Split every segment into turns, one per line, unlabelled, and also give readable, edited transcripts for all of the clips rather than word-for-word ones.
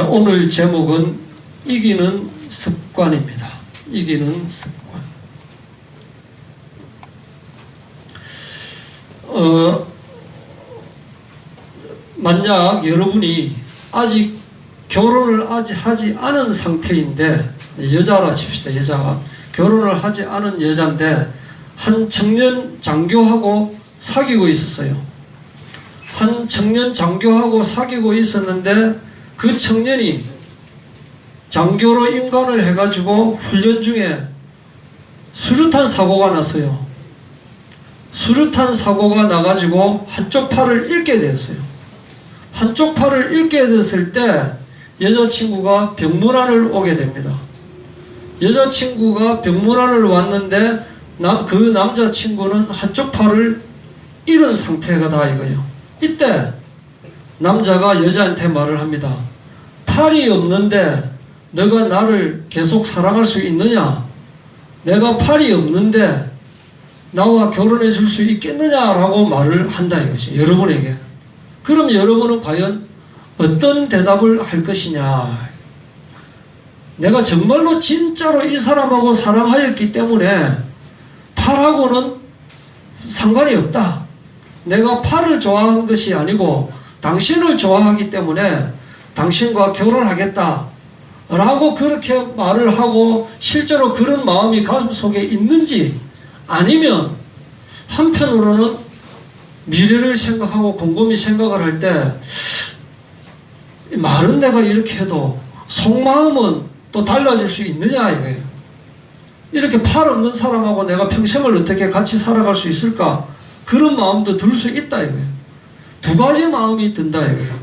오늘 제목은 이기는 습관입니다. 이기는 습관. 만약 여러분이 아직 결혼을 아직 하지 않은 상태인데, 여자라 칩시다. 여자가 결혼을 하지 않은 여자인데 한 청년 장교하고 사귀고 있었어요. 한 청년 장교하고 사귀고 있었는데 그 청년이 장교로 임관을 해가지고 훈련 중에 수류탄 사고가 났어요. 수류탄 사고가 나가지고 한쪽 팔을 잃게 되었어요. 한쪽 팔을 잃게 됐을 때 여자친구가 병문안을 오게 됩니다. 여자친구가 병문안을 왔는데 그 남자친구는 한쪽 팔을 잃은 상태가 이거예요. 이때 남자가 여자한테 말을 합니다. 팔이 없는데 너가 나를 계속 사랑할 수 있느냐? 내가 팔이 없는데 나와 결혼해 줄 수 있겠느냐라고 말을 한다 이것이 여러분에게. 그럼 여러분은 과연 어떤 대답을 할 것이냐? 내가 정말로 진짜로 이 사람하고 사랑하였기 때문에 팔하고는 상관이 없다. 내가 팔을 좋아하는 것이 아니고 당신을 좋아하기 때문에 당신과 결혼하겠다 라고 그렇게 말을 하고 실제로 그런 마음이 가슴속에 있는지, 아니면 한편으로는 미래를 생각하고 곰곰이 생각을 할 때 말은 내가 이렇게 해도 속마음은 또 달라질 수 있느냐 이거예요. 이렇게 팔 없는 사람하고 내가 평생을 어떻게 같이 살아갈 수 있을까? 그런 마음도 들 수 있다 이거예요. 두 가지 마음이 든다 이거예요.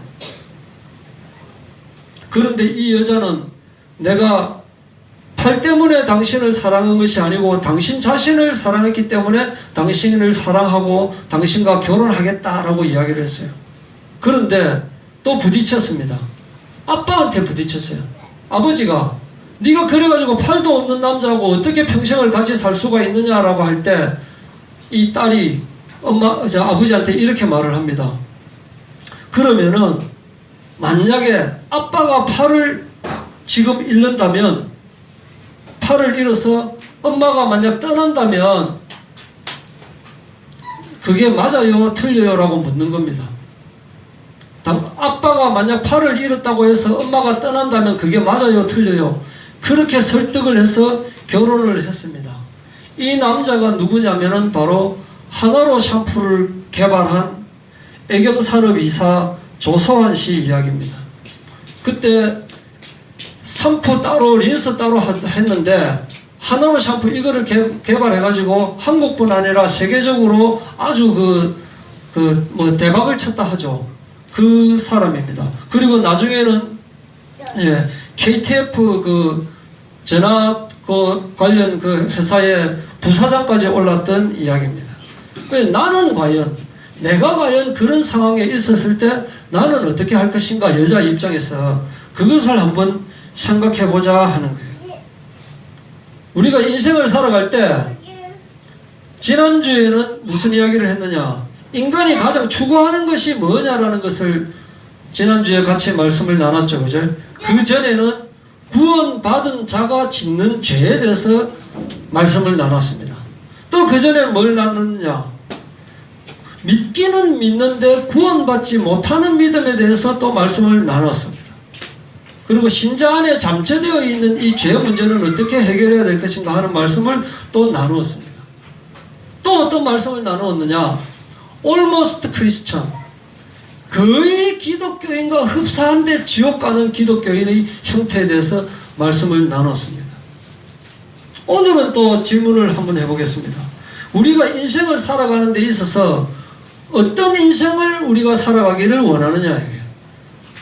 그런데 이 여자는 내가 팔 때문에 당신을 사랑한 것이 아니고 당신 자신을 사랑했기 때문에 당신을 사랑하고 당신과 결혼하겠다라고 이야기를 했어요. 그런데 또 부딪혔습니다. 아빠한테 부딪혔어요. 아버지가 네가 그래가지고 팔도 없는 남자하고 어떻게 평생을 같이 살 수가 있느냐라고 할 때 이 딸이 아버지한테 이렇게 말을 합니다. 그러면은 만약에 아빠가 팔을 지금 잃는다면, 팔을 잃어서 엄마가 만약 떠난다면 그게 맞아요? 틀려요? 라고 묻는 겁니다. 아빠가 만약 팔을 잃었다고 해서 엄마가 떠난다면 그게 맞아요? 틀려요? 그렇게 설득을 해서 결혼을 했습니다. 이 남자가 누구냐면은 바로 하나로 샴푸를 개발한 애경산업이사 조서환 씨 이야기입니다. 그때 샴푸 따로 린스 따로 했는데 하나로 샴푸 이거를 개발해가지고 한국뿐 아니라 세계적으로 아주 대박을 쳤다 하죠. 그 사람입니다. 그리고 나중에는 KTF 전화 관련 회사의 부사장까지 올랐던 이야기입니다. 내가 과연 그런 상황에 있었을 때 나는 어떻게 할 것인가, 여자 입장에서 그것을 한번 생각해보자 하는 거예요. 우리가 인생을 살아갈 때 지난주에는 무슨 이야기를 했느냐, 인간이 가장 추구하는 것이 뭐냐라는 것을 지난주에 같이 말씀을 나눴죠. 그죠? 그 전에는 구원받은 자가 짓는 죄에 대해서 말씀을 나눴습니다. 또 그 전에는 뭘 나눴느냐, 믿기는 믿는데 구원받지 못하는 믿음에 대해서 또 말씀을 나눴습니다. 그리고 신자 안에 잠재되어 있는 이 죄 문제는 어떻게 해결해야 될 것인가 하는 말씀을 또 나누었습니다. 또 어떤 말씀을 나누었느냐, almost Christian, 거의 기독교인과 흡사한데 지옥 가는 기독교인의 형태에 대해서 말씀을 나눴습니다. 오늘은 또 질문을 한번 해보겠습니다. 우리가 인생을 살아가는 데 있어서 어떤 인생을 우리가 살아가기를 원하느냐 이거예요.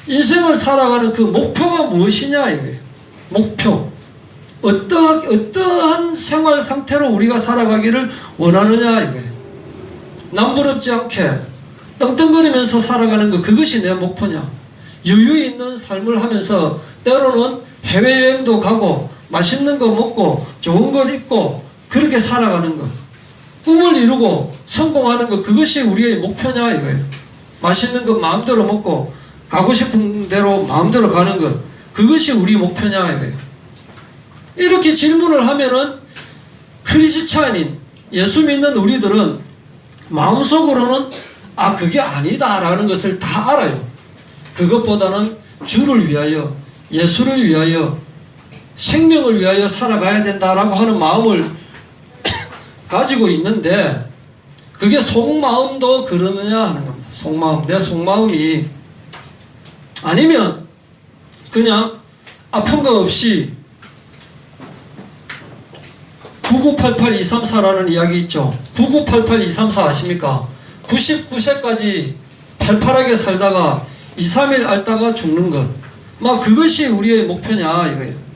인생을 살아가는 그 목표가 무엇이냐 이거예요. 목표. 어떠한 생활 상태로 우리가 살아가기를 원하느냐 이거예요. 남부럽지 않게 떵떵거리면서 살아가는 것, 그것이 내 목표냐. 여유 있는 삶을 하면서 때로는 해외여행도 가고 맛있는 거 먹고 좋은 것 입고 그렇게 살아가는 것, 꿈을 이루고 성공하는 것, 그것이 우리의 목표냐 이거예요. 맛있는 것 마음대로 먹고 가고 싶은 대로 마음대로 가는 것, 그것이 우리 목표냐 이거예요. 이렇게 질문을 하면은 크리스찬인 예수 믿는 우리들은 마음속으로는 그게 아니다라는 것을 다 알아요. 그것보다는 주를 위하여, 예수를 위하여, 생명을 위하여 살아가야 된다라고 하는 마음을 가지고 있는데, 그게 속마음도 그러느냐 하는 겁니다. 속마음, 내 속마음이 아니면 그냥 아픈 거 없이 9988234라는 이야기 있죠. 9988234 아십니까? 99세까지 팔팔하게 살다가 2, 3일 앓다가 죽는 것, 막 그것이 우리의 목표냐 이거예요.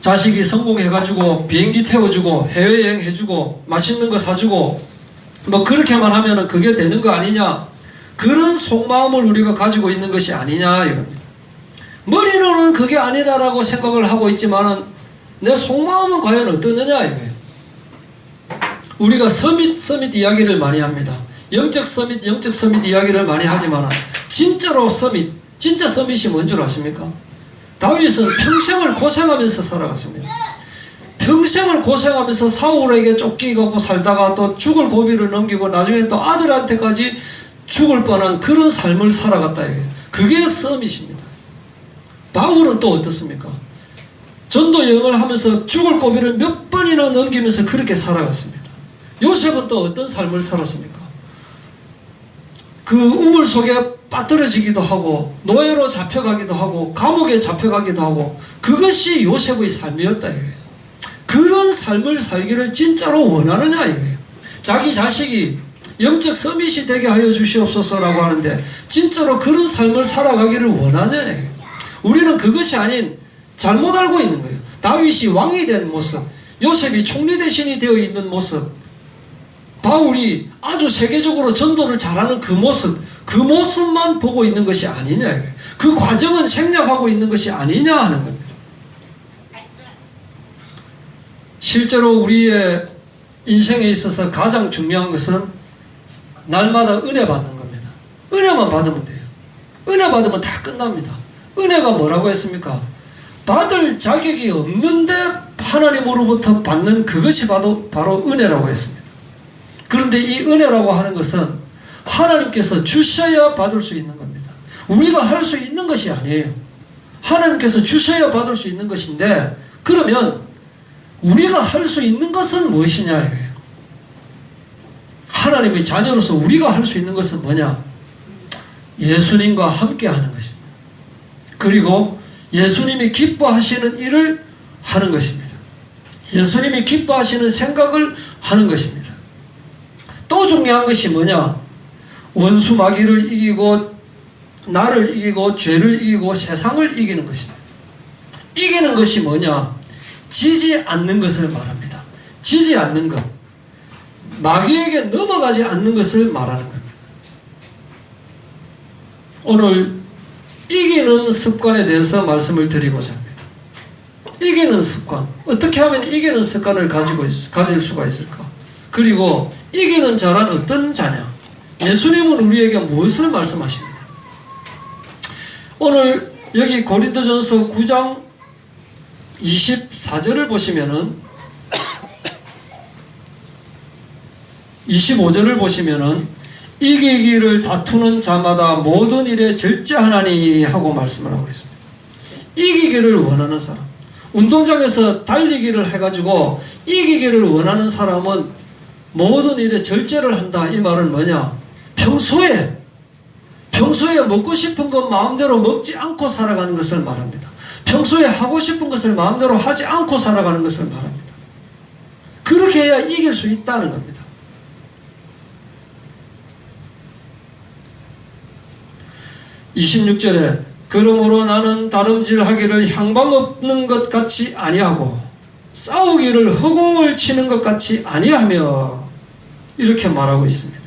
자식이 성공해가지고 비행기 태워주고 해외여행 해주고 맛있는 거 사주고 뭐 그렇게만 하면은 그게 되는 거 아니냐, 그런 속마음을 우리가 가지고 있는 것이 아니냐 이겁니다. 머리로는 그게 아니다라고 생각을 하고 있지만은 내 속마음은 과연 어떠느냐 이거예요. 우리가 서밋 이야기를 많이 합니다. 영적 서밋 이야기를 많이 하지만 진짜로 진짜 서밋이 뭔 줄 아십니까? 다윗은 평생을 고생하면서 살아갔습니다. 평생을 고생하면서 사울에게 쫓기고 살다가 또 죽을 고비를 넘기고 나중에 또 아들한테까지 죽을 뻔한 그런 삶을 살아갔다. 그게 서밋입니다. 바울은 또 어떻습니까? 전도 여행을 하면서 죽을 고비를 몇 번이나 넘기면서 그렇게 살아갔습니다. 요셉은 또 어떤 삶을 살았습니까? 그 우물 속에 빠뜨려지기도 하고 노예로 잡혀가기도 하고 감옥에 잡혀가기도 하고, 그것이 요셉의 삶이었다 이거예요. 그런 삶을 살기를 진짜로 원하느냐 이거예요. 자기 자식이 영적 서밋이 되게 하여 주시옵소서라고 하는데 진짜로 그런 삶을 살아가기를 원하느냐 이거예요. 우리는 그것이 아닌 잘못 알고 있는 거예요. 다윗이 왕이 된 모습, 요셉이 총리 대신이 되어 있는 모습, 바울이 아주 세계적으로 전도를 잘하는 그 모습만 보고 있는 것이 아니냐. 그 과정은 생략하고 있는 것이 아니냐 하는 겁니다. 실제로 우리의 인생에 있어서 가장 중요한 것은 날마다 은혜 받는 겁니다. 은혜만 받으면 돼요. 은혜 받으면 다 끝납니다. 은혜가 뭐라고 했습니까? 받을 자격이 없는데 하나님으로부터 받는 그것이 바로 은혜라고 했습니다. 그런데 이 은혜라고 하는 것은 하나님께서 주셔야 받을 수 있는 겁니다. 우리가 할 수 있는 것이 아니에요. 하나님께서 주셔야 받을 수 있는 것인데, 그러면 우리가 할 수 있는 것은 무엇이냐 이거예요. 하나님의 자녀로서 우리가 할 수 있는 것은 뭐냐? 예수님과 함께 하는 것입니다. 그리고 예수님이 기뻐하시는 일을 하는 것입니다. 예수님이 기뻐하시는 생각을 하는 것입니다. 또 중요한 것이 뭐냐? 원수 마귀를 이기고 나를 이기고 죄를 이기고 세상을 이기는 것입니다. 이기는 것이 뭐냐? 지지 않는 것을 말합니다. 지지 않는 것, 마귀에게 넘어가지 않는 것을 말하는 겁니다. 오늘 이기는 습관에 대해서 말씀을 드리고자 합니다. 이기는 습관, 어떻게 하면 이기는 습관을 가질 수가 있을까? 그리고 이기는 자란 어떤 자냐? 예수님은 우리에게 무엇을 말씀하십니까? 오늘 여기 고린도전서 9장 24절을 보시면은 25절을 보시면은 이기기를 다투는 자마다 모든 일에 절제하나니 하고 말씀을 하고 있습니다. 이기기를 원하는 사람, 운동장에서 달리기를 해가지고 이기기를 원하는 사람은 모든 일에 절제를 한다. 이 말은 뭐냐? 평소에 먹고 싶은 것 마음대로 먹지 않고 살아가는 것을 말합니다. 평소에 하고 싶은 것을 마음대로 하지 않고 살아가는 것을 말합니다. 그렇게 해야 이길 수 있다는 겁니다. (26절에) 그러므로 나는 다름질하기를 향방 없는 것 같이 아니하고 싸우기를 허공을 치는 것 같이 아니하며, 이렇게 말하고 있습니다.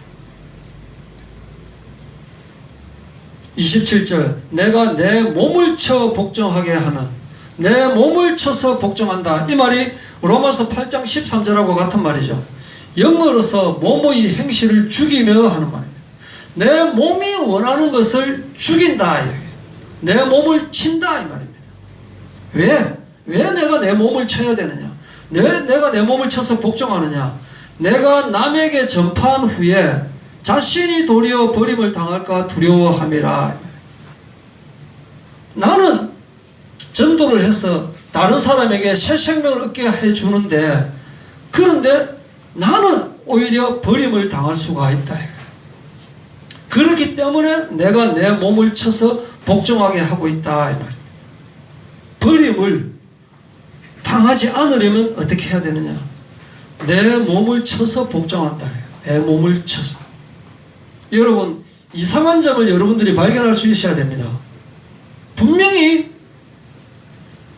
27절 내가 내 몸을 쳐 복종하게 하는, 내 몸을 쳐서 복종한다. 이 말이 로마서 8장 13절하고 같은 말이죠. 영어로서 몸의 행실을 죽이며 하는 말입니다. 내 몸이 원하는 것을 죽인다. 내 몸을 친다 이 말입니다. 왜 내가 내 몸을 쳐야 되느냐? 왜 내가 내 몸을 쳐서 복종하느냐? 내가 남에게 전파한 후에 자신이 도리어 버림을 당할까 두려워함이라. 나는 전도를 해서 다른 사람에게 새 생명을 얻게 해주는데, 그런데 나는 오히려 버림을 당할 수가 있다. 그렇기 때문에 내가 내 몸을 쳐서 복종하게 하고 있다 이 말이에요. 버림을 당하지 않으려면 어떻게 해야 되느냐? 내 몸을 쳐서 복종한다. 내 몸을 쳐서. 여러분, 이상한 점을 여러분들이 발견할 수 있어야 됩니다. 분명히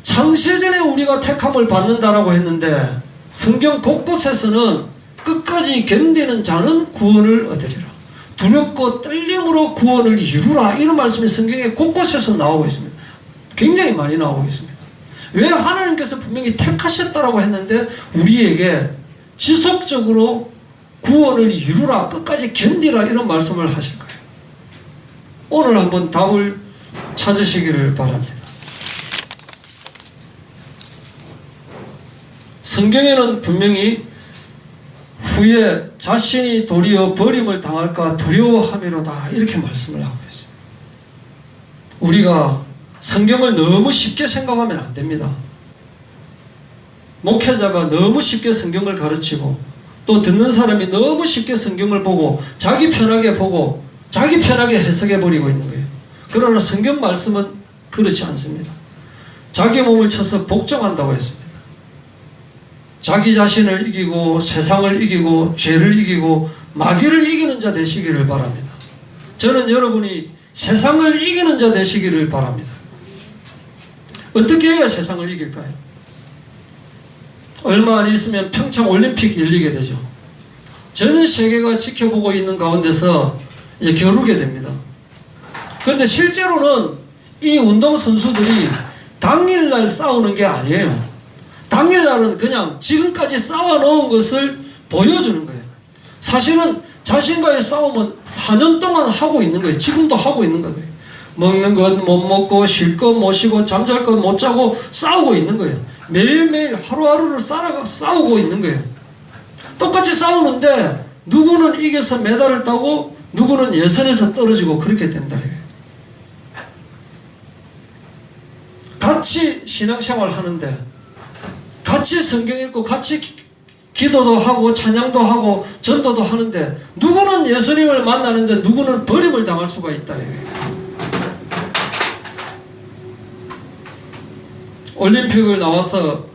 창세전에 우리가 택함을 받는다라고 했는데, 성경 곳곳에서는 끝까지 견디는 자는 구원을 얻으리라, 두렵고 떨림으로 구원을 이루라, 이런 말씀이 성경에 곳곳에서 나오고 있습니다. 굉장히 많이 나오고 있습니다. 왜 하나님께서 분명히 택하셨다라고 했는데 우리에게 지속적으로 구원을 이루라, 끝까지 견디라, 이런 말씀을 하실까요? 오늘 한번 답을 찾으시기를 바랍니다. 성경에는 분명히 후에 자신이 도리어 버림을 당할까 두려워함이로다, 이렇게 말씀을 하고 있습니다. 우리가 성경을 너무 쉽게 생각하면 안 됩니다. 목회자가 너무 쉽게 성경을 가르치고, 또 듣는 사람이 너무 쉽게 성경을 보고 자기 편하게 보고 자기 편하게 해석해버리고 있는 거예요. 그러나 성경 말씀은 그렇지 않습니다. 자기 몸을 쳐서 복종한다고 했습니다. 자기 자신을 이기고 세상을 이기고 죄를 이기고 마귀를 이기는 자 되시기를 바랍니다. 저는 여러분이 세상을 이기는 자 되시기를 바랍니다. 어떻게 해야 세상을 이길까요? 얼마 안 있으면 평창올림픽 열리게 되죠. 전 세계가 지켜보고 있는 가운데서 이제 겨루게 됩니다. 그런데 실제로는 이 운동선수들이 당일날 싸우는 게 아니에요. 당일날은 그냥 지금까지 쌓아놓은 것을 보여주는 거예요. 사실은 자신과의 싸움은 4년 동안 하고 있는 거예요. 지금도 하고 있는 거예요. 먹는 것 못 먹고, 쉴 것 못 쉬고, 잠잘 것 못 자고 싸우고 있는 거예요. 매일매일 하루하루를 싸우고 있는 거예요. 똑같이 싸우는데 누구는 이겨서 메달을 따고 누구는 예선에서 떨어지고 그렇게 된다. 같이 신앙생활 하는데, 같이 성경 읽고 같이 기도도 하고 찬양도 하고 전도도 하는데, 누구는 예수님을 만나는데 누구는 버림을 당할 수가 있다. 올림픽을 나와서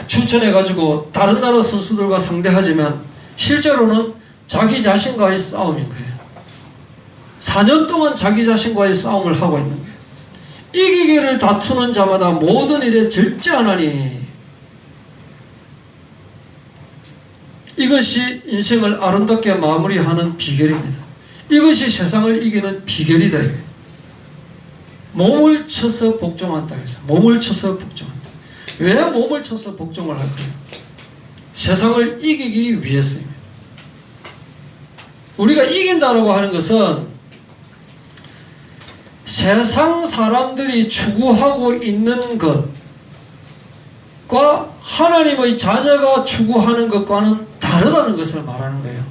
추천해가지고 다른 나라 선수들과 상대하지만 실제로는 자기 자신과의 싸움인 거예요. 4년 동안 자기 자신과의 싸움을 하고 있는 거예요. 이기기를 다투는 자마다 모든 일에 절제하나니, 이것이 인생을 아름답게 마무리하는 비결입니다. 이것이 세상을 이기는 비결이다. 몸을 쳐서 복종한다 해서, 몸을 쳐서 복종한다. 왜 몸을 쳐서 복종을 할까요? 세상을 이기기 위해서입니다. 우리가 이긴다라고 하는 것은 세상 사람들이 추구하고 있는 것과 하나님의 자녀가 추구하는 것과는 다르다는 것을 말하는 거예요.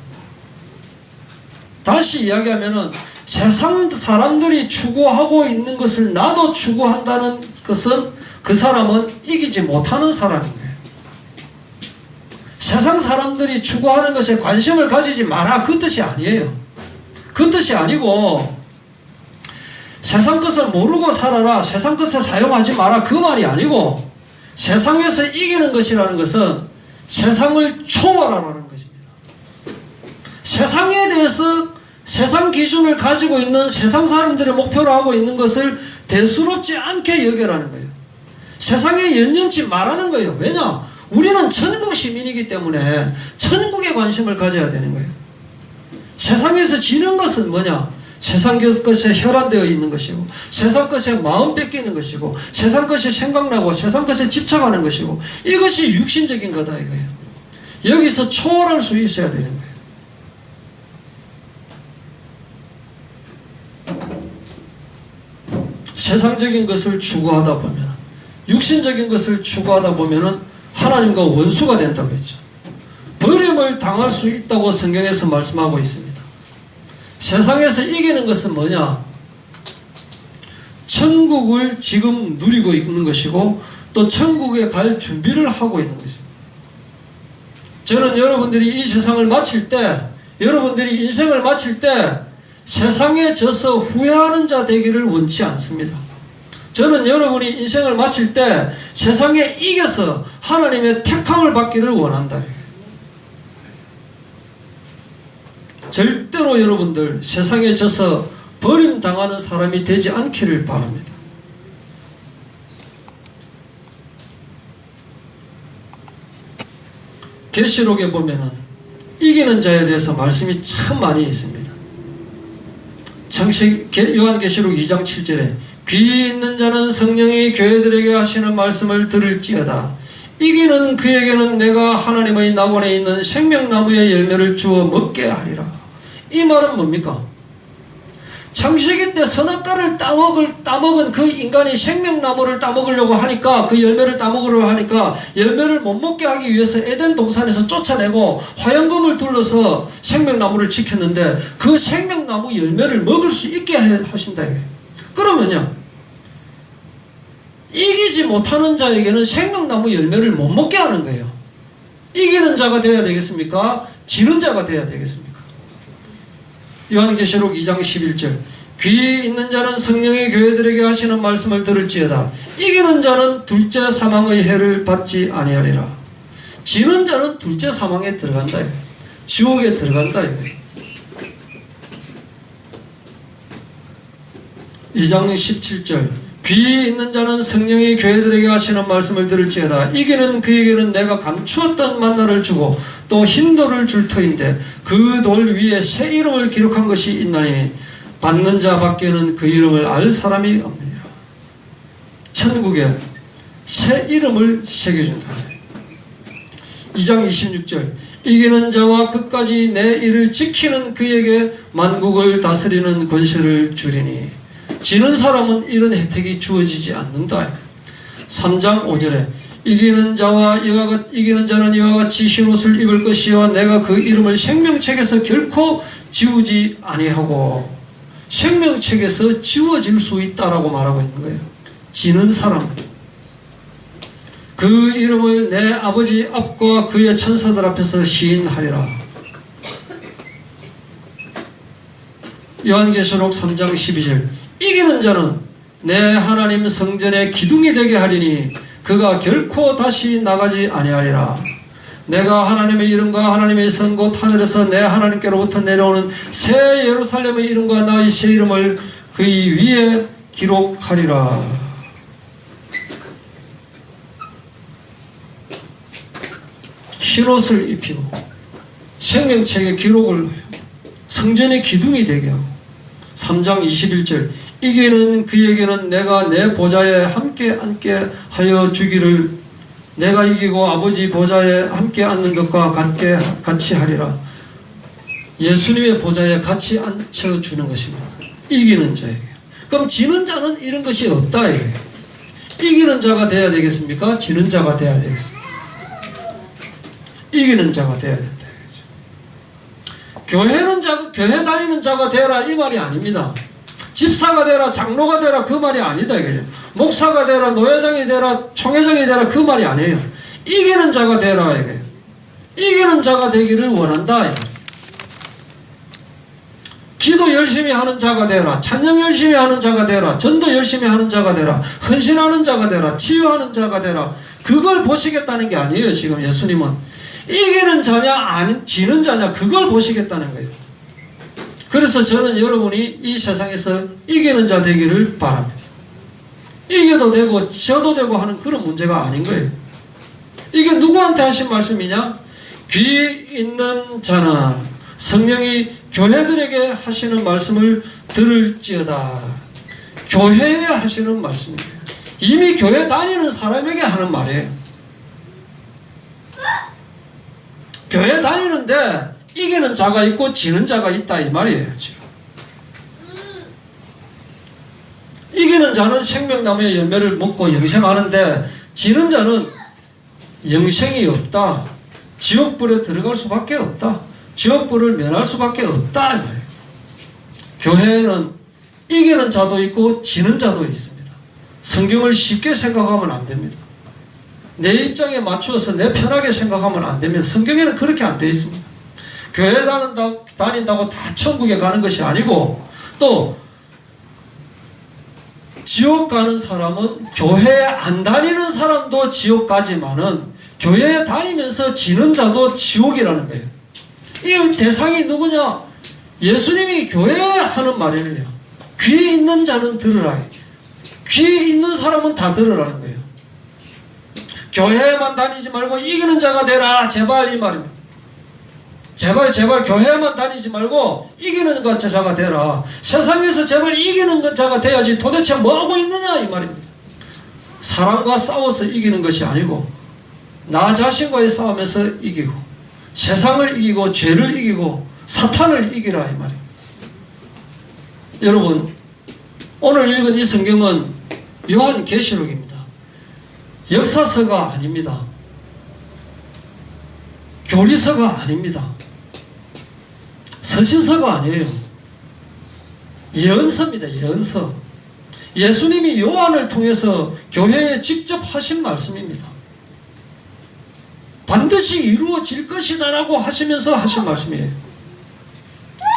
다시 이야기하면은 세상 사람들이 추구하고 있는 것을 나도 추구한다는 것은 그 사람은 이기지 못하는 사람인 거예요. 세상 사람들이 추구하는 것에 관심을 가지지 마라, 그 뜻이 아니에요. 그 뜻이 아니고 세상 것을 모르고 살아라, 세상 것을 사용하지 마라, 그 말이 아니고, 세상에서 이기는 것이라는 것은 세상을 초월하라는 것입니다. 세상에 대해서 세상 기준을 가지고 있는 세상 사람들의 목표로 하고 있는 것을 대수롭지 않게 여겨라는 거예요. 세상에 연연치 말하는 거예요. 왜냐? 우리는 천국 시민이기 때문에 천국에 관심을 가져야 되는 거예요. 세상에서 지는 것은 뭐냐? 세상 것에 혈안되어 있는 것이고, 세상 것에 마음 뺏기는 것이고, 세상 것이 생각나고 세상 것에 집착하는 것이고, 이것이 육신적인 거다 이거예요. 여기서 초월할 수 있어야 되는 거예요. 세상적인 것을 추구하다 보면, 육신적인 것을 추구하다 보면 하나님과 원수가 된다고 했죠. 버림을 당할 수 있다고 성경에서 말씀하고 있습니다. 세상에서 이기는 것은 뭐냐? 천국을 지금 누리고 있는 것이고 또 천국에 갈 준비를 하고 있는 것입니다. 저는 여러분들이 이 세상을 마칠 때, 여러분들이 인생을 마칠 때 세상에 져서 후회하는 자 되기를 원치 않습니다. 저는 여러분이 인생을 마칠 때 세상에 이겨서 하나님의 택함을 받기를 원한다. 절대로 여러분들 세상에 져서 버림당하는 사람이 되지 않기를 바랍니다. 계시록에 보면은 이기는 자에 대해서 말씀이 참 많이 있습니다. 요한계시록 2장 7절에 귀 있는 자는 성령이 교회들에게 하시는 말씀을 들을지어다. 이기는 그에게는 내가 하나님의 낙원에 있는 생명나무의 열매를 주어 먹게 하리라. 이 말은 뭡니까? 창세기 때 선악과를 따먹은 그 인간이 생명나무를 따먹으려고 하니까, 그 열매를 따먹으려고 하니까 열매를 못 먹게 하기 위해서 에덴 동산에서 쫓아내고 화염검을 둘러서 생명나무를 지켰는데 그 생명나무 열매를 먹을 수 있게 하신다. 그러면요, 이기지 못하는 자에게는 생명나무 열매를 못 먹게 하는 거예요. 이기는 자가 되어야 되겠습니까? 지는 자가 되어야 되겠습니까? 요한계시록 2장 11절 귀 있는 자는 성령의 교회들에게 하시는 말씀을 들을지어다. 이기는 자는 둘째 사망의 해를 받지 아니하리라. 지는 자는 둘째 사망에 들어간다. 지옥에 들어간다. 2장 17절 귀 있는 자는 성령의 교회들에게 하시는 말씀을 들을지어다. 이기는 그에게는 내가 감추었던 만나를 주고 또 흰 돌을 줄 터인데 그 돌 위에 새 이름을 기록한 것이 있나니 받는 자 밖에는 그 이름을 알 사람이 없느니라. 천국에 새 이름을 새겨준다. 2장 26절 이기는 자와 끝까지 내 일을 지키는 그에게 만국을 다스리는 권세를 주리니 지는 사람은 이런 혜택이 주어지지 않는다. 3장 5절에 이기는 자는 이와 같이 흰옷을 입을 것이요 내가 그 이름을 생명책에서 결코 지우지 아니하고. 생명책에서 지워질 수 있다라고 말하고 있는 거예요. 지는 사람. 그 이름을 내 아버지 앞과 그의 천사들 앞에서 시인하리라. 요한계시록 3장 12절 이기는 자는 내 하나님 성전의 기둥이 되게 하리니 그가 결코 다시 나가지 아니하리라. 내가 하나님의 이름과 하나님의 선 곧 하늘에서 내 하나님께로부터 내려오는 새 예루살렘의 이름과 나의 새 이름을 그의 위에 기록하리라. 흰옷을 입히고 생명책에 기록을 해요. 성전의 기둥이 되게 하고. 3장 21절 이기는 그에게는 내가 내 보좌에 함께 앉게 하여 주기를 내가 이기고 아버지 보좌에 함께 앉는 것과 같이 하리라. 예수님의 보좌에 같이 앉혀주는 것입니다. 이기는 자에게. 그럼 지는 자는 이런 것이 없다. 이기는 자가 돼야 되겠습니까? 지는 자가 돼야 되겠습니까? 이기는 자가 돼야 된다. 교회 다니는 자가 되라 이 말이 아닙니다. 집사가 되라, 장로가 되라 그 말이 아니다. 이거죠. 목사가 되라, 노회장이 되라, 총회장이 되라 그 말이 아니에요. 이기는 자가 되라. 이게. 이기는 자가 되기를 원한다. 기도 열심히 하는 자가 되라, 찬양 열심히 하는 자가 되라, 전도 열심히 하는 자가 되라, 헌신하는 자가 되라, 치유하는 자가 되라. 그걸 보시겠다는 게 아니에요. 지금 예수님은 이기는 자냐 아니 지는 자냐 그걸 보시겠다는 거예요. 그래서 저는 여러분이 이 세상에서 이기는 자 되기를 바랍니다. 이겨도 되고 져도 되고 하는 그런 문제가 아닌 거예요. 이게 누구한테 하신 말씀이냐? 귀 있는 자는 성령이 교회들에게 하시는 말씀을 들을지어다. 교회에 하시는 말씀이에요. 이미 교회 다니는 사람에게 하는 말이에요. 교회 다니는데 이기는 자가 있고 지는 자가 있다 이 말이에요. 지금 이기는 자는 생명나무의 열매를 먹고 영생하는데 지는 자는 영생이 없다. 지옥불에 들어갈 수밖에 없다. 지옥불을 면할 수밖에 없다. 이 말이에요. 교회에는 이기는 자도 있고 지는 자도 있습니다. 성경을 쉽게 생각하면 안 됩니다. 내 입장에 맞추어서 내 편하게 생각하면 안 됩니다. 성경에는 그렇게 안 되어 있습니다. 교회 다닌다고 다 천국에 가는 것이 아니고, 또 지옥 가는 사람은 교회에 안 다니는 사람도 지옥 가지만은 교회에 다니면서 지는 자도 지옥이라는 거예요. 이 대상이 누구냐? 예수님이 교회에 하는 말이에요. 귀 있는 자는 들으라. 귀 있는 사람은 다 들으라는 거예요. 교회에만 다니지 말고 이기는 자가 되라. 제발 이 말입니다. 제발 교회에만 다니지 말고 이기는 자가 되라. 세상에서 제발 이기는 자가 돼야지 도대체 뭐하고 있느냐 이 말입니다. 사람과 싸워서 이기는 것이 아니고 나 자신과의 싸움에서 이기고 세상을 이기고 죄를 이기고 사탄을 이기라 이 말입니다. 여러분, 오늘 읽은 이 성경은 요한계시록입니다. 역사서가 아닙니다. 교리서가 아닙니다. 서신서가 아니에요. 예언서입니다. 예언서. 예수님이 요한을 통해서 교회에 직접 하신 말씀입니다. 반드시 이루어질 것이다 라고 하시면서 하신 말씀이에요.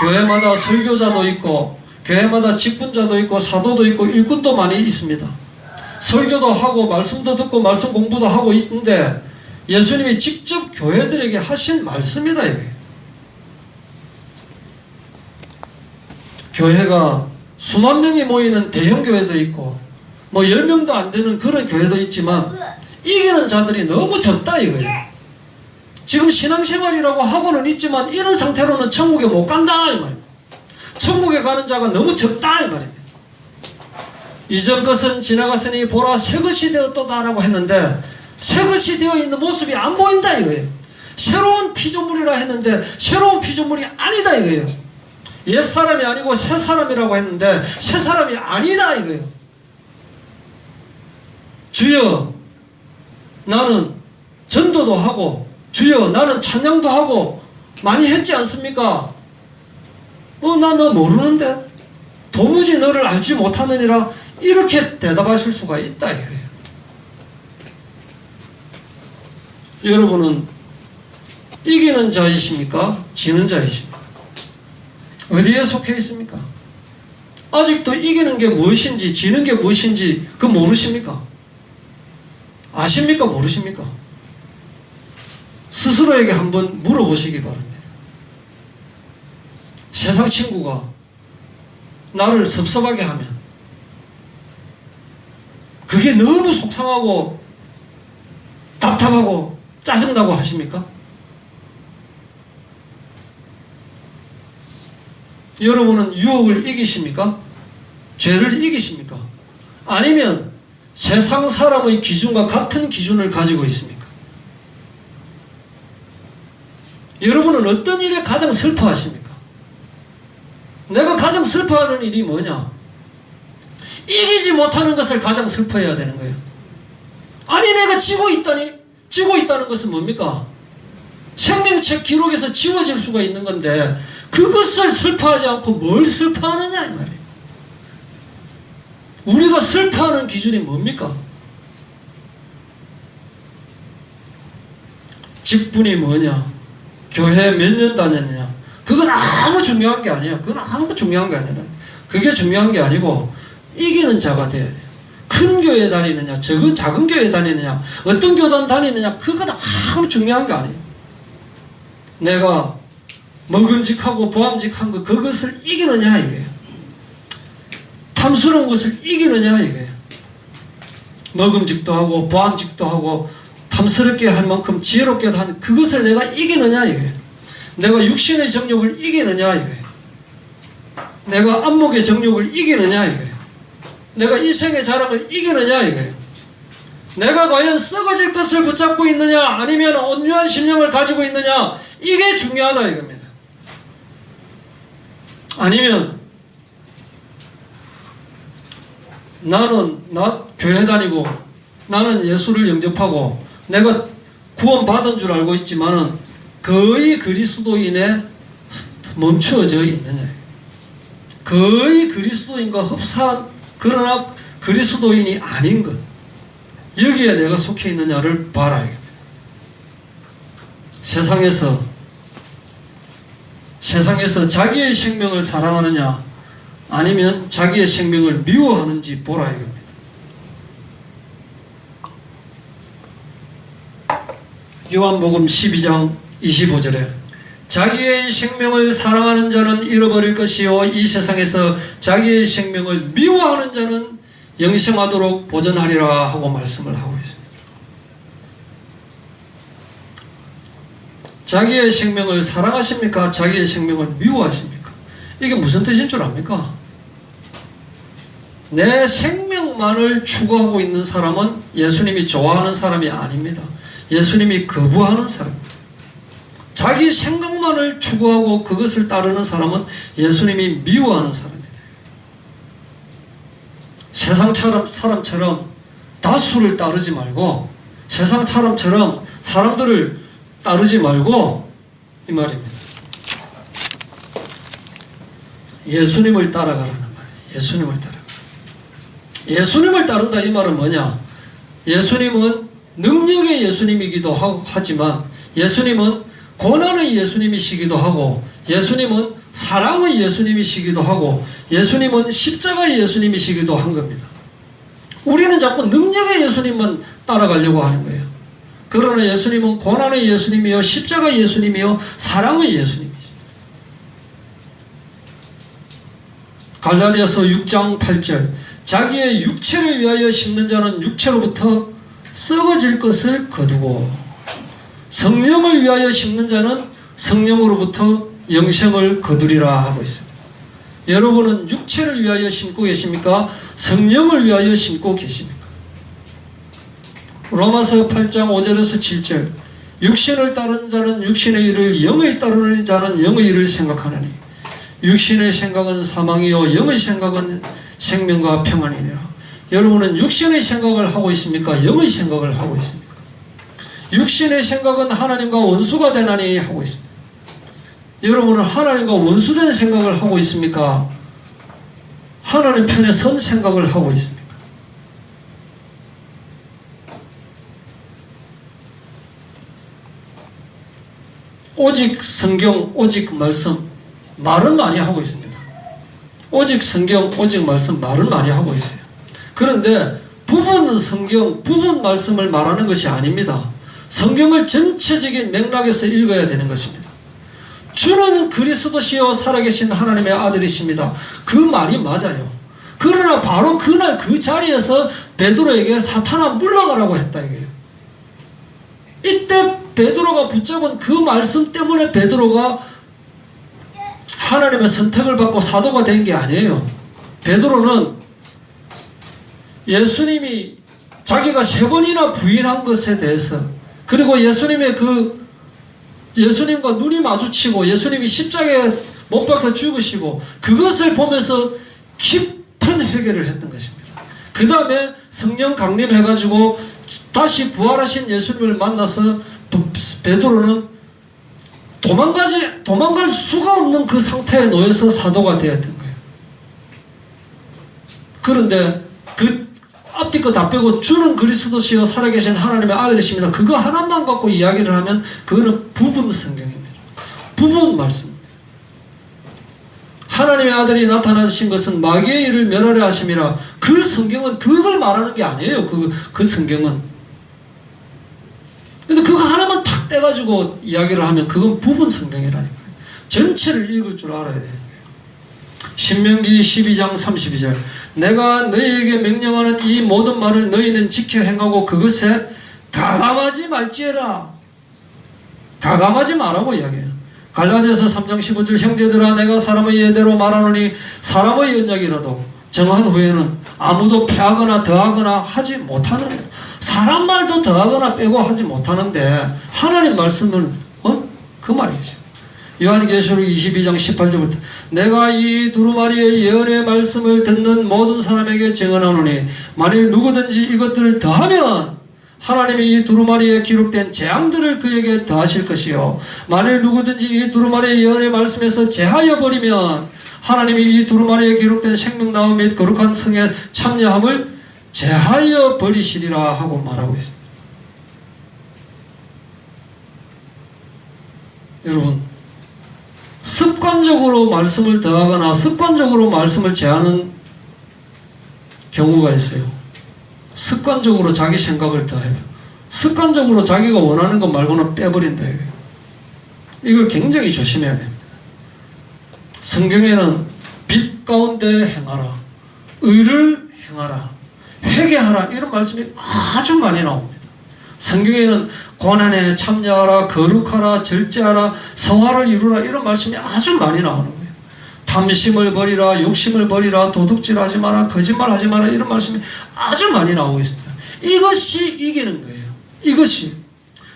교회마다 설교자도 있고 교회마다 직분자도 있고 사도도 있고 일꾼도 많이 있습니다. 설교도 하고 말씀도 듣고 말씀 공부도 하고 있는데 예수님이 직접 교회들에게 하신 말씀이다 이게. 교회가 수만 명이 모이는 대형 교회도 있고 뭐 10명도 안 되는 그런 교회도 있지만 이기는 자들이 너무 적다 이거예요. 지금 신앙생활이라고 하고는 있지만 이런 상태로는 천국에 못 간다 이 말입니다. 천국에 가는 자가 너무 적다 이 말입니다. 이전 것은 지나갔으니 보라 새 것이 되었도다 라고 했는데 새 것이 되어 있는 모습이 안 보인다 이거예요. 새로운 피조물이라 했는데 새로운 피조물이 아니다 이거예요. 옛사람이 아니고 새사람이라고 했는데 새사람이 아니다 이거예요. 주여 나는 전도도 하고 주여 나는 찬양도 하고 많이 했지 않습니까? 나 너 모르는데 도무지 너를 알지 못하느니라 이렇게 대답하실 수가 있다 이거예요. 여러분은 이기는 자이십니까? 지는 자이십니까? 어디에 속해 있습니까? 아직도 이기는 게 무엇인지 지는 게 무엇인지 그거 모르십니까? 아십니까? 모르십니까? 스스로에게 한번 물어보시기 바랍니다. 세상 친구가 나를 섭섭하게 하면 그게 너무 속상하고 답답하고 짜증나고 하십니까? 여러분은 유혹을 이기십니까? 죄를 이기십니까? 아니면 세상 사람의 기준과 같은 기준을 가지고 있습니까? 여러분은 어떤 일에 가장 슬퍼하십니까? 내가 가장 슬퍼하는 일이 뭐냐? 이기지 못하는 것을 가장 슬퍼해야 되는 거예요. 아니 내가 지고 있다니? 지고 있다는 것은 뭡니까? 생명책 기록에서 지워질 수가 있는 건데 그것을 슬퍼하지 않고 뭘 슬퍼하느냐 이 말이에요. 우리가 슬퍼하는 기준이 뭡니까? 직분이 뭐냐? 교회 몇 년 다녔느냐? 그건 아무 중요한 게 아니에요. 그건 아무 중요한 게 아니라 그게 중요한 게 아니고 이기는 자가 돼야 돼요. 큰 교회 다니느냐 작은 교회 다니느냐 어떤 교단 다니느냐 그건 아무 중요한 게 아니에요. 내가 먹음직하고 보암직한 것 그것을 이기느냐 이게요. 탐스러운 것을 이기느냐 이게요. 먹음직도 하고 보암직도 하고 탐스럽게 할 만큼 지혜롭게도 하는 그것을 내가 이기느냐 이게요. 내가 육신의 정욕을 이기느냐 이거예요. 내가 안목의 정욕을 이기느냐 이거예요. 내가 이생의 자랑을 이기느냐 이거예요. 내가 과연 썩어질 것을 붙잡고 있느냐 아니면 온유한 심령을 가지고 있느냐 이게 중요하다 이겁니다. 아니면 나는 교회 다니고 나는 예수를 영접하고 내가 구원받은 줄 알고 있지만은 거의 그리스도인에 멈추어져 있느냐. 거의 그리스도인과 흡사한 그러나 그리스도인이 아닌 것. 여기에 내가 속해 있느냐를 봐라. 세상에서 자기의 생명을 사랑하느냐 아니면 자기의 생명을 미워하는지 보라 이겁니다. 요한복음 12장 25절에 자기의 생명을 사랑하는 자는 잃어버릴 것이요 이 세상에서 자기의 생명을 미워하는 자는 영생하도록 보전하리라 하고 말씀을 하고 있습니다. 자기의 생명을 사랑하십니까? 자기의 생명을 미워하십니까? 이게 무슨 뜻인 줄 압니까? 내 생명만을 추구하고 있는 사람은 예수님이 좋아하는 사람이 아닙니다. 예수님이 거부하는 사람입니다. 자기 생각만을 추구하고 그것을 따르는 사람은 예수님이 미워하는 사람입니다. 세상 사람처럼 다수를 따르지 말고 세상 사람처럼 사람들을 따르지 말고 이 말입니다. 예수님을 따라가라는 말이에요. 예수님을 따라가. 예수님을 따른다 이 말은 뭐냐? 예수님은 능력의 예수님이기도 하지만 예수님은 고난의 예수님이시기도 하고 예수님은 사랑의 예수님이시기도 하고 예수님은 십자가의 예수님이시기도 한 겁니다. 우리는 자꾸 능력의 예수님만 따라가려고 하는 거예요. 그러나 예수님은 고난의 예수님이요 십자가의 예수님이요 사랑의 예수님이죠. 갈라디아서 6장 8절 자기의 육체를 위하여 심는 자는 육체로부터 썩어질 것을 거두고 성령을 위하여 심는 자는 성령으로부터 영생을 거두리라 하고 있습니다. 여러분은 육체를 위하여 심고 계십니까? 성령을 위하여 심고 계십니까? 로마서 8장 5절에서 7절 육신을 따르는 자는 육신의 일을 영의 따르는 자는 영의 일을 생각하느니 육신의 생각은 사망이요 영의 생각은 생명과 평안이니라. 여러분은 육신의 생각을 하고 있습니까? 영의 생각을 하고 있습니까? 육신의 생각은 하나님과 원수가 되나니 하고 있습니다. 여러분은 하나님과 원수된 생각을 하고 있습니까? 하나님 편에 선 생각을 하고 있습니까? 오직 성경, 오직 말씀, 말은 많이 하고 있습니다. 오직 성경, 오직 말씀, 말은 많이 하고 있어요. 그런데 부분 성경, 부분 말씀을 말하는 것이 아닙니다. 성경을 전체적인 맥락에서 읽어야 되는 것입니다. 주는 그리스도시요 살아계신 하나님의 아들이십니다. 그 말이 맞아요. 그러나 바로 그날 그 자리에서 베드로에게 사탄아 물러가라고 했다 이거예요. 이때 베드로가 붙잡은 그 말씀 때문에 베드로가 하나님의 선택을 받고 사도가 된 게 아니에요. 베드로는 예수님이 자기가 3번이나 부인한 것에 대해서 그리고 예수님과 눈이 마주치고 예수님이 십자가에 못 박혀 죽으시고 그것을 보면서 깊은 회개를 했던 것입니다. 그 다음에 성령 강림해가지고 다시 부활하신 예수님을 만나서 베드로는 도망갈 수가 없는 그 상태에 놓여서 사도가 되었던 거예요. 그런데 그 앞뒤 거 다 빼고 주는 그리스도시요 살아계신 하나님의 아들이십니다. 그거 하나만 갖고 이야기를 하면 그거는 부분 성경입니다. 부분 말씀입니다. 하나님의 아들이 나타나신 것은 마귀의 일을 멸하려 하심이라. 그 성경은 그걸 말하는 게 아니에요. 그 성경은. 근데 그거 하나만 탁 떼가지고 이야기를 하면 그건 부분 성경이라는 거예요. 전체를 읽을 줄 알아야 돼요. 신명기 12장 32절 내가 너희에게 명령하는 이 모든 말을 너희는 지켜 행하고 그것에 가감하지 말지어라. 가감하지 말라고 이야기해요. 갈라디아서 3장 15절 형제들아 내가 사람의 예대로 말하노니 사람의 언약이라도 정한 후에는 아무도 패하거나 더하거나 하지 못하느냐. 사람 말도 더하거나 빼고 하지 못하는데 하나님 말씀은 그 말이죠. 요한계시록 22장 18절부터 내가 이 두루마리의 예언의 말씀을 듣는 모든 사람에게 증언하노니 만일 누구든지 이것들을 더하면 하나님이 이 두루마리에 기록된 재앙들을 그에게 더하실 것이요 만일 누구든지 이 두루마리의 예언의 말씀에서 제하여 버리면 하나님이 이 두루마리에 기록된 생명나무 및 거룩한 성에 참여함을 제하여 버리시리라 하고 말하고 있습니다. 여러분, 습관적으로 말씀을 더하거나 습관적으로 말씀을 제하는 경우가 있어요. 습관적으로 자기 생각을 더해요. 습관적으로 자기가 원하는 것 말고는 빼버린다 이거예요. 이걸 굉장히 조심해야 돼요. 성경에는 빛 가운데 행하라, 의를 행하라, 회개하라 이런 말씀이 아주 많이 나옵니다. 성경에는 고난에 참여하라, 거룩하라, 절제하라, 성화를 이루라 이런 말씀이 아주 많이 나오는 거예요. 탐심을 버리라, 욕심을 버리라, 도둑질하지 마라, 거짓말하지 마라 이런 말씀이 아주 많이 나오고 있습니다. 이것이 이기는 거예요. 이것이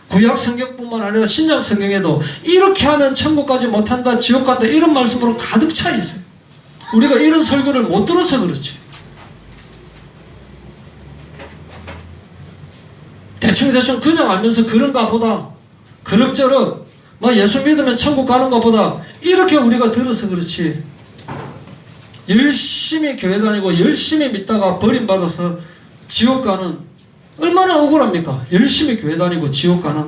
구약 성경뿐만 아니라 신약 성경에도 이렇게 하면 천국 가지 못한다, 지옥 간다 이런 말씀으로 가득 차 있어요. 우리가 이런 설교를 못 들어서 그렇지. 대충 그냥 알면서 그런가 보다, 그럭저럭 예수 믿으면 천국 가는가 보다 이렇게 우리가 들어서 그렇지. 열심히 교회 다니고 열심히 믿다가 버림받아서 지옥 가는, 얼마나 억울합니까? 열심히 교회 다니고 지옥 가는.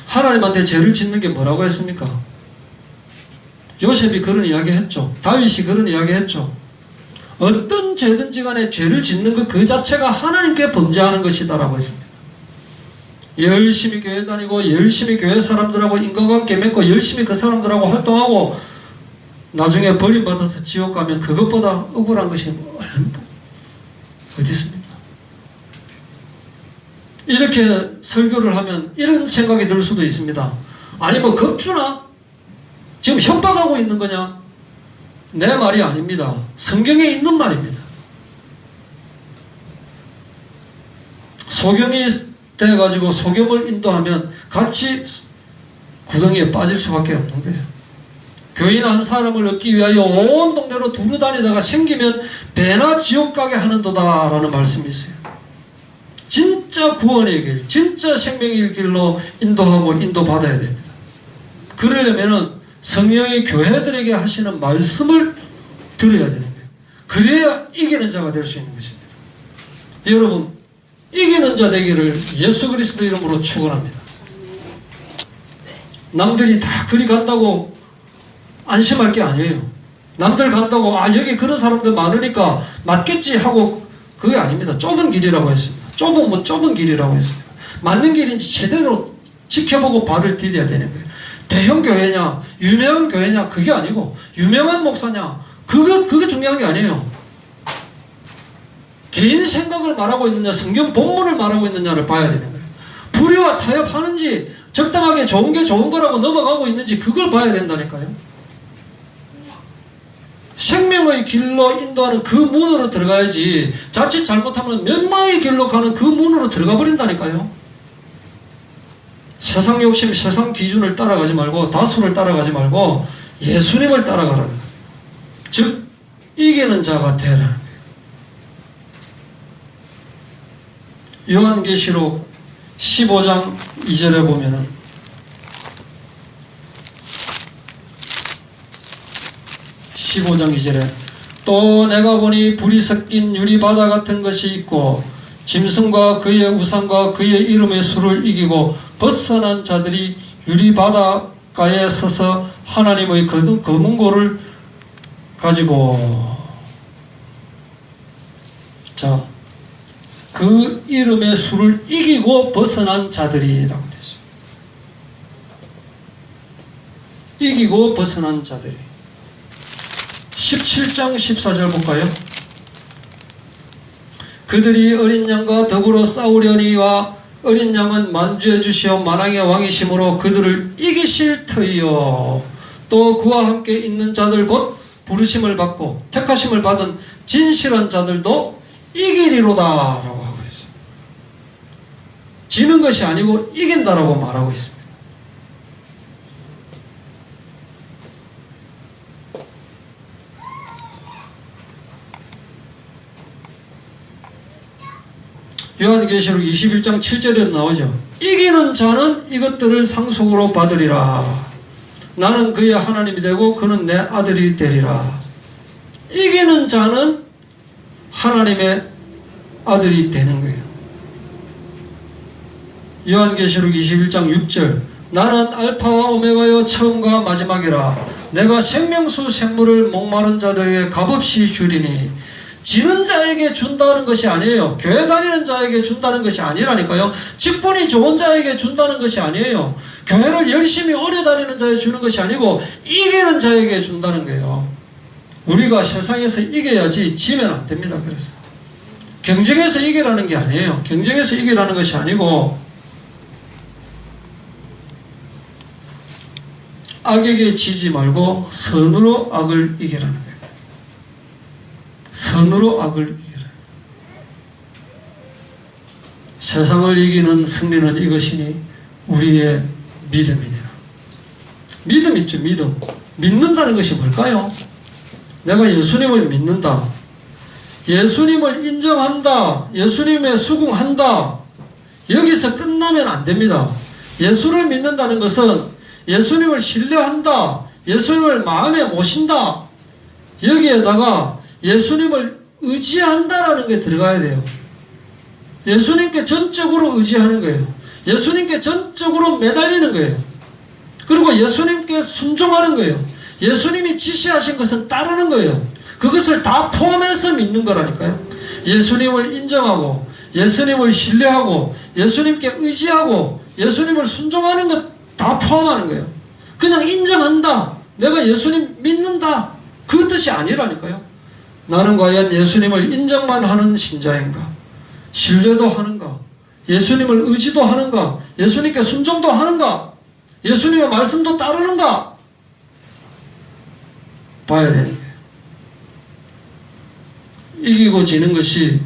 하나님한테 죄를 짓는 게 뭐라고 했습니까? 요셉이 그런 이야기 했죠. 다윗이 그런 이야기 했죠. 어떤 죄든지 간에 죄를 짓는 것 그 자체가 하나님께 범죄하는 것이다라고 했습니다. 열심히 교회 다니고 열심히 교회 사람들하고 인간관계 맺고 열심히 그 사람들하고 활동하고 나중에 버림받아서 지옥 가면 그것보다 억울한 것이 어디 있습니까? 이렇게 설교를 하면 이런 생각이 들 수도 있습니다. 아니 겁주나? 지금 협박하고 있는 거냐? 내 말이 아닙니다. 성경에 있는 말입니다. 소경이 돼가지고 소경을 인도하면 같이 구덩이에 빠질 수밖에 없는 거예요. 교인 한 사람을 얻기 위하여 온 동네로 두루 다니다가 생기면 배나 지옥 가게 하는도다 라는 말씀이 있어요. 진짜 구원의 길, 진짜 생명의 길로 인도하고 인도받아야 됩니다. 그러려면 성령이 교회들에게 하시는 말씀을 들어야 되는 거예요. 그래야 이기는 자가 될 수 있는 것입니다. 여러분, 이기는 자 되기를 예수 그리스도 이름으로 축원합니다. 남들이 다 그리 간다고 안심할 게 아니에요. 남들 간다고 여기 그런 사람들 많으니까 맞겠지 하고 그게 아닙니다. 좁은 길이라고 했습니다. 좁은 길이라고 했습니다. 맞는 길인지 제대로 지켜보고 발을 디뎌야 되는 거예요. 대형 교회냐, 유명한 교회냐, 그게 아니고, 유명한 목사냐, 그게 중요한 게 아니에요. 개인 생각을 말하고 있느냐, 성경 본문을 말하고 있느냐를 봐야 되는 거예요. 불의와 타협하는지, 적당하게 좋은 게 좋은 거라고 넘어가고 있는지, 그걸 봐야 된다니까요. 생명의 길로 인도하는 그 문으로 들어가야지, 자칫 잘못하면 멸망의 길로 가는 그 문으로 들어가 버린다니까요. 세상 욕심, 세상 기준을 따라가지 말고 다수를 따라가지 말고 예수님을 따라가라. 즉 이기는 자가 되라. 요한계시록 15장 2절에 보면은 또 내가 보니 불이 섞인 유리바다 같은 것이 있고 짐승과 그의 우상과 그의 이름의 수를 이기고 벗어난 자들이 유리바닷가에 서서 하나님의 검은고를 가지고 그 이름의 수를 이기고 벗어난 자들이라고 되죠. 이기고 벗어난 자들이. 17장 14절 볼까요? 그들이 어린 양과 더불어 싸우려니와 어린 양은 만주해 주시어 만왕의 왕이심으로 그들을 이기실 터이요. 또 그와 함께 있는 자들 곧 부르심을 받고 택하심을 받은 진실한 자들도 이기리로다 라고 하고 있어요. 지는 것이 아니고 이긴다라고 말하고 있습니다. 요한계시록 21장 7절에 나오죠. 이기는 자는 이것들을 상속으로 받으리라. 나는 그의 하나님이 되고 그는 내 아들이 되리라. 이기는 자는 하나님의 아들이 되는 거예요. 요한계시록 21장 6절 나는 알파와 오메가요 처음과 마지막이라. 내가 생명수 생물을 목마른 자들에게 값없이 주리니. 지는 자에게 준다는 것이 아니에요. 교회 다니는 자에게 준다는 것이 아니라니까요. 직분이 좋은 자에게 준다는 것이 아니에요. 교회를 열심히 오래 다니는 자에게 주는 것이 아니고 이기는 자에게 준다는 거예요. 우리가 세상에서 이겨야지 지면 안 됩니다. 그래서 경쟁에서 이기라는 게 아니에요. 경쟁에서 이기라는 것이 아니고 악에게 지지 말고 선으로 악을 이기라는 거예요. 선으로 악을 이기라. 세상을 이기는 승리는 이것이니 우리의 믿음이니라. 믿음 있죠. 믿음. 믿는다는 것이 뭘까요? 내가 예수님을 믿는다. 예수님을 인정한다. 예수님의 수긍한다. 여기서 끝나면 안 됩니다. 예수를 믿는다는 것은 예수님을 신뢰한다. 예수님을 마음에 모신다. 여기에다가 예수님을 의지한다라는 게 들어가야 돼요. 예수님께 전적으로 의지하는 거예요. 예수님께 전적으로 매달리는 거예요. 그리고 예수님께 순종하는 거예요. 예수님이 지시하신 것은 따르는 거예요. 그것을 다 포함해서 믿는 거라니까요. 예수님을 인정하고 예수님을 신뢰하고 예수님께 의지하고 예수님을 순종하는 것 다 포함하는 거예요. 그냥 인정한다. 내가 예수님 믿는다. 그 뜻이 아니라니까요. 나는 과연 예수님을 인정만 하는 신자인가? 신뢰도 하는가? 예수님을 의지도 하는가? 예수님께 순종도 하는가? 예수님의 말씀도 따르는가? 봐야 되는 거예요. 이기고 지는 것이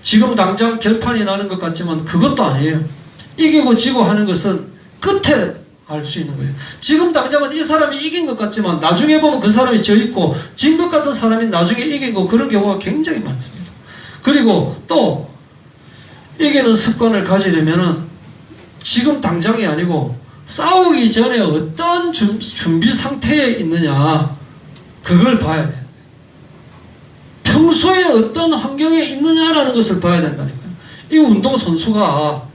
지금 당장 결판이 나는 것 같지만 그것도 아니에요. 이기고 지고 하는 것은 끝에 알 수 있는 거예요. 지금 당장은 이 사람이 이긴 것 같지만 나중에 보면 그 사람이 져 있고 진 것 같은 사람이 나중에 이긴 거 그런 경우가 굉장히 많습니다. 그리고 또 이기는 습관을 가지려면은 지금 당장이 아니고 싸우기 전에 어떤 준비 상태에 있느냐 그걸 봐야 돼요. 평소에 어떤 환경에 있느냐라는 것을 봐야 된다니까요. 이 운동선수가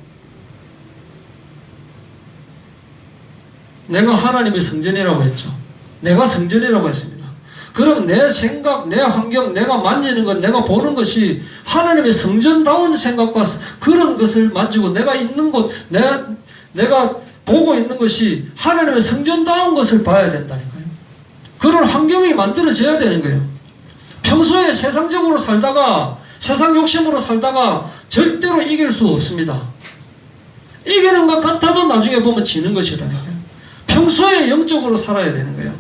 내가 하나님의 성전이라고 했죠. 내가 성전이라고 했습니다. 그럼 내 생각, 내 환경, 내가 만지는 것, 내가 보는 것이 하나님의 성전다운 생각과 그런 것을 만지고 내가 있는 곳, 내가 보고 있는 것이 하나님의 성전다운 것을 봐야 된다니까요. 그런 환경이 만들어져야 되는 거예요. 평소에 세상적으로 살다가 세상 욕심으로 살다가 절대로 이길 수 없습니다. 이기는 것 같아도 나중에 보면 지는 것이다니까요. 평소에 영적으로 살아야 되는 거예요.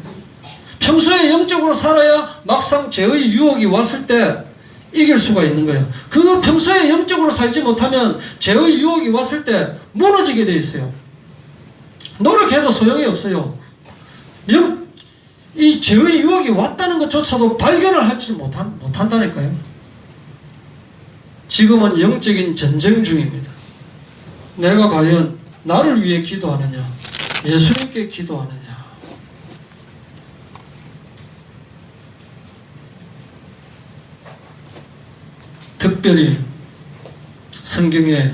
평소에 영적으로 살아야 막상 죄의 유혹이 왔을 때 이길 수가 있는 거예요. 그 평소에 영적으로 살지 못하면 죄의 유혹이 왔을 때 무너지게 돼 있어요. 노력해도 소용이 없어요. 이 죄의 유혹이 왔다는 것조차도 발견을 하지 못한다니까요. 지금은 영적인 전쟁 중입니다. 내가 과연 나를 위해 기도하느냐 예수님께 기도하느냐. 특별히 성경에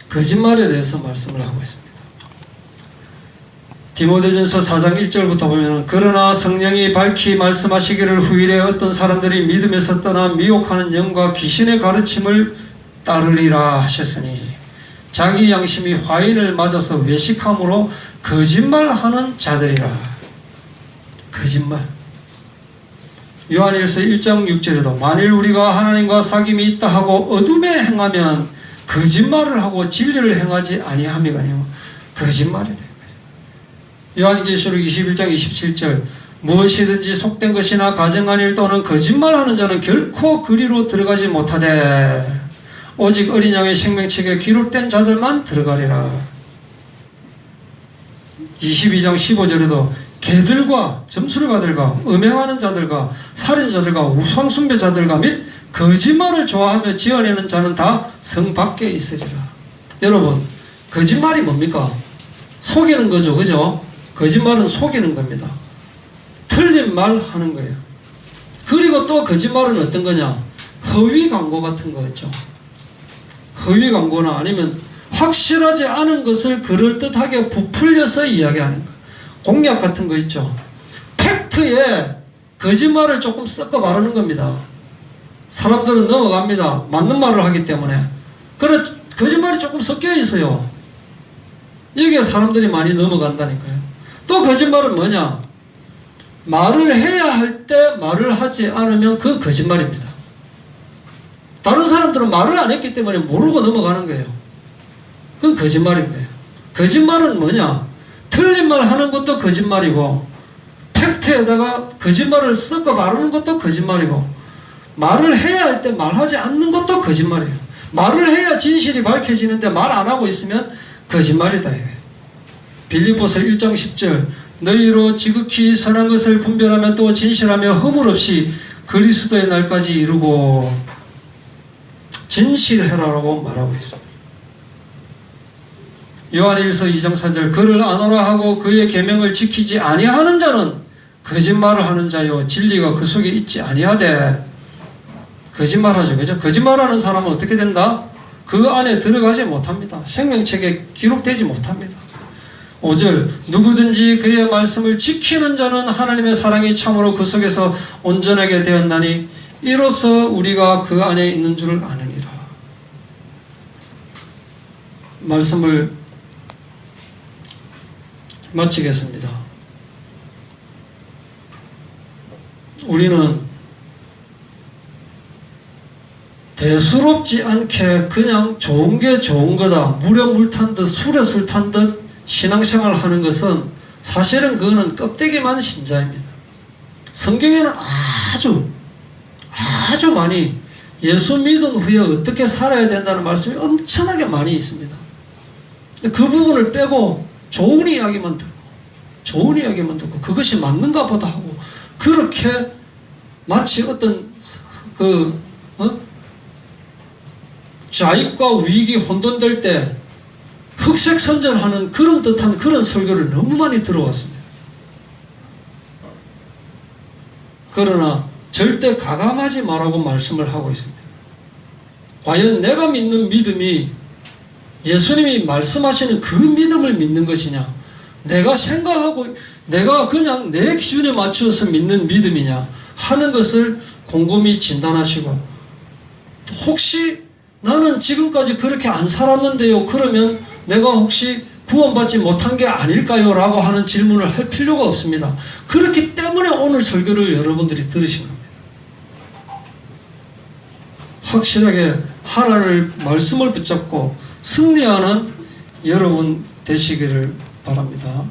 거짓말에 대해서 말씀을 하고 있습니다. 디모데전서 4장 1절부터 보면 그러나 성령이 밝히 말씀하시기를 후일에 어떤 사람들이 믿음에서 떠나 미혹하는 영과 귀신의 가르침을 따르리라 하셨으니 자기 양심이 화인을 맞아서 외식함으로 거짓말하는 자들이라. 거짓말. 요한일서 1장 6절에도 만일 우리가 하나님과 사귐이 있다 하고 어둠에 행하면 거짓말을 하고 진리를 행하지 아니함이거니와 거짓말이 되는 거죠. 요한계시록 21장 27절 무엇이든지 속된 것이나 가정한 일 또는 거짓말하는 자는 결코 그리로 들어가지 못하되 오직 어린 양의 생명책에 기록된 자들만 들어가리라. 22장 15절에도 개들과 점술가들과 음행하는 자들과 살인자들과 우상숭배자들과 및 거짓말을 좋아하며 지어내는 자는 다 성 밖에 있으리라. 여러분, 거짓말이 뭡니까? 속이는 거죠. 그죠? 거짓말은 속이는 겁니다. 틀린 말 하는 거예요. 그리고 또 거짓말은 어떤 거냐? 허위 광고 같은 거였죠. 허위 광고나 아니면 확실하지 않은 것을 그럴듯하게 부풀려서 이야기하는 거. 공약 같은 거 있죠. 팩트에 거짓말을 조금 섞어 바르는 겁니다. 사람들은 넘어갑니다. 맞는 말을 하기 때문에. 그래, 거짓말이 조금 섞여 있어요. 이게 사람들이 많이 넘어간다니까요. 또 거짓말은 뭐냐? 말을 해야 할 때 말을 하지 않으면 그 거짓말입니다. 다른 사람들은 말을 안 했기 때문에 모르고 넘어가는 거예요. 그건 거짓말인 거예요. 거짓말은 뭐냐? 틀린 말 하는 것도 거짓말이고, 팩트에다가 거짓말을 섞어 바르는 것도 거짓말이고, 말을 해야 할 때 말하지 않는 것도 거짓말이에요. 말을 해야 진실이 밝혀지는데 말 안 하고 있으면 거짓말이다. 빌립보서 1장 10절 너희로 지극히 선한 것을 분별하며 또 진실하며 허물 없이 그리스도의 날까지 이루고 진실해라라고 말하고 있습니다. 요한일서 2장 4절 그를 안오라 하고 그의 계명을 지키지 아니하는 자는 거짓말을 하는 자요 진리가 그 속에 있지 아니하되. 거짓말하죠. 그죠? 거짓말하는 사람은 어떻게 된다? 그 안에 들어가지 못합니다. 생명책에 기록되지 못합니다. 5절 누구든지 그의 말씀을 지키는 자는 하나님의 사랑이 참으로 그 속에서 온전하게 되었나니 이로써 우리가 그 안에 있는 줄을 아느니라. 말씀을 마치겠습니다. 우리는 대수롭지 않게 그냥 좋은 게 좋은 거다, 물에 물 탄 듯 술에 술 탄 듯 신앙생활 하는 것은 사실은 그거는 껍데기만 신자입니다. 성경에는 아주 많이 예수 믿은 후에 어떻게 살아야 된다는 말씀이 엄청나게 많이 있습니다. 그 부분을 빼고 좋은 이야기만 듣고 그것이 맞는가 보다 하고 그렇게 마치 어떤 좌익과 우익이 혼돈될 때 흑색 선전하는 그런 듯한 그런 설교를 너무 많이 들어왔습니다. 그러나 절대 가감하지 말라고 말씀을 하고 있습니다. 과연 내가 믿는 믿음이 예수님이 말씀하시는 그 믿음을 믿는 것이냐, 내가 생각하고 내가 그냥 내 기준에 맞추어서 믿는 믿음이냐 하는 것을 곰곰이 진단하시고, 혹시 나는 지금까지 그렇게 안 살았는데요, 그러면 내가 혹시 구원받지 못한 게 아닐까요? 라고 하는 질문을 할 필요가 없습니다. 그렇기 때문에 오늘 설교를 여러분들이 들으신 겁니다. 확실하게 하나님의 말씀을 붙잡고 승리하는 여러분 되시기를 바랍니다.